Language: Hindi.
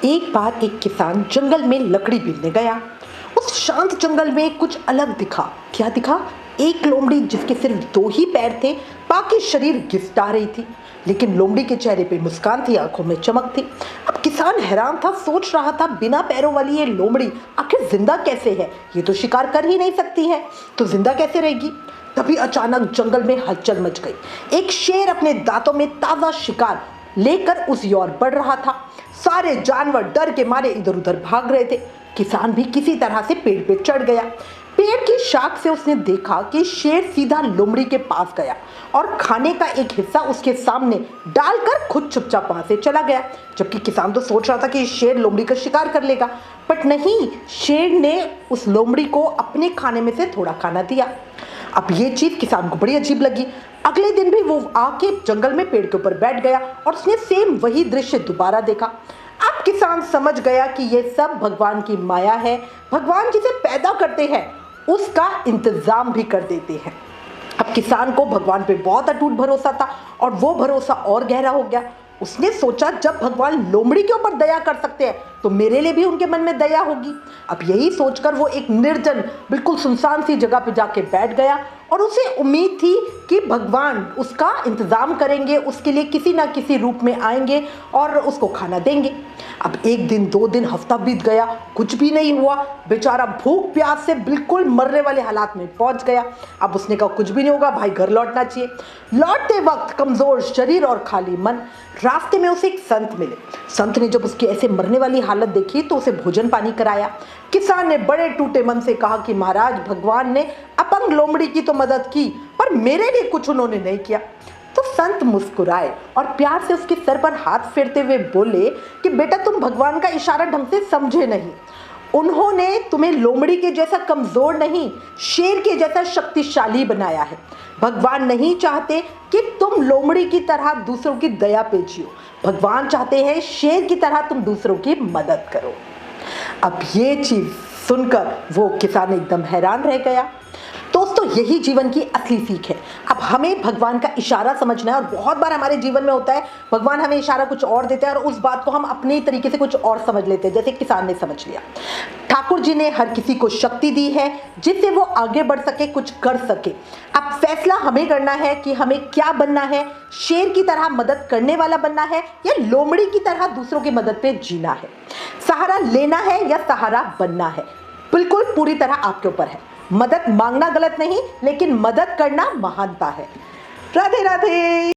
एक बार एक किसान जंगल में लकड़ी बीनने गया। उस शांत जंगल में कुछ अलग दिखा। क्या दिखा? एक लोमड़ी जिसके सिर्फ दो ही पैर थे, बाकी शरीर गिरफ्तार रही थी, लेकिन लोमड़ी के चेहरे पे मुस्कान थी, आंखों में चमक थी। अब किसान हैरान था, सोच रहा था बिना पैरों वाली ये लोमड़ी आखिर जिंदा कैसे है? ये तो शिकार कर ही नहीं सकती है, तो जिंदा कैसे रहेगी? तभी अचानक जंगल में हलचल मच गई। एक शेर अपने दांतों में ताजा शिकार लेकर उस ओर बढ़ रहा था। सारे जानवर डर के मारे इधर उधर भाग रहे थे। किसान भी किसी तरह से पेड़ पे चढ़ गया। पेड़ की शाख से उसने देखा कि शेर सीधा लोमड़ी के पास गया और खाने का एक हिस्सा उसके सामने डालकर खुद चुपचाप वहां से चला गया। जबकि किसान तो सोच रहा था कि शेर लोमड़ी का शिकार कर लेगा, बट नहीं, शेर ने उस लोमड़ी को अपने खाने में से थोड़ा खाना दिया। अब ये चीज किसान को बड़ी अजीब लगी। अगले दिन भी वो आके जंगल में पेड़ के ऊपर बैठ गया और उसने सेम वही दृश्य दोबारा देखा। अब किसान समझ गया कि ये सब भगवान की माया है। भगवान जिसे पैदा करते हैं उसका इंतजाम भी कर देते हैं। अब किसान को भगवान पे बहुत अटूट भरोसा था और वो भरोसा और गहरा हो गया। उसने सोचा, जब भगवान लोमड़ी के ऊपर दया कर सकते हैं तो मेरे लिए भी उनके मन में दया होगी। अब यही सोचकर वो एक निर्जन, बिल्कुल सुनसान सी जगह पे जाके बैठ गया और उसे उम्मीद थी कि भगवान उसका इंतजाम करेंगे, उसके लिए किसी ना किसी रूप में आएंगे और उसको खाना देंगे। अब एक दिन, 2 दिन, हफ्ता बीत गया, कुछ भी नहीं हुआ। बेचारा भूख प्यास से बिल्कुल मरने वाले हालात में पहुंच गया। अब उसने कहा कुछ भी नहीं होगा भाई, घर लौटना चाहिए। लौटते वक्त कमजोर शरीर और खाली मन। रास्ते में उसे एक संत मिले। संत ने जब उसकी ऐसे मरने वाली हालत देखी तो उसे भोजन पानी कराया। किसान ने बड़े टूटे मन से कहा कि महाराज, भगवान ने अपंग लोमड़ी की तो मदद की, पर मेरे लिए कुछ उन्होंने नहीं किया। तो संत मुस्कुराए और प्यार से उसके सर पर हाथ फेरते हुए बोले कि बेटा, तुम भगवान का इशारा ढंग से समझे नहीं। उन्होंने तुम्हें लोमड़ी के जैसा कमजोर नहीं, शेर के जैसा शक्तिशाली बनाया है। भगवान नहीं चाहते कि तुम लोमड़ी की तरह दूसरों की दया पे जियो। भगवान चाहते हैं शेर की तरह तुम दूसरों की मदद करो। अब ये चीज सुनकर वो किसान एकदम हैरान रह गया। दोस्तों, यही जीवन की असली सीख है। अब हमें भगवान का इशारा समझना है, और बहुत बार हमारे जीवन में होता है भगवान हमें इशारा कुछ और देते हैं और उस बात को हम अपने तरीके से कुछ और समझ लेते हैं, जैसे किसान ने समझ लिया। ठाकुर जी ने हर किसी को शक्ति दी है जिससे वो आगे बढ़ सके, कुछ कर सके। अब फैसला हमें करना है कि हमें क्या बनना है, शेर की तरह मदद करने वाला बनना है या लोमड़ी की तरह दूसरों की मदद पे जीना है। सहारा लेना है या सहारा बनना है, बिल्कुल पूरी तरह आपके ऊपर है। मदद मांगना गलत नहीं, लेकिन मदद करना महानता है। राधे राधे।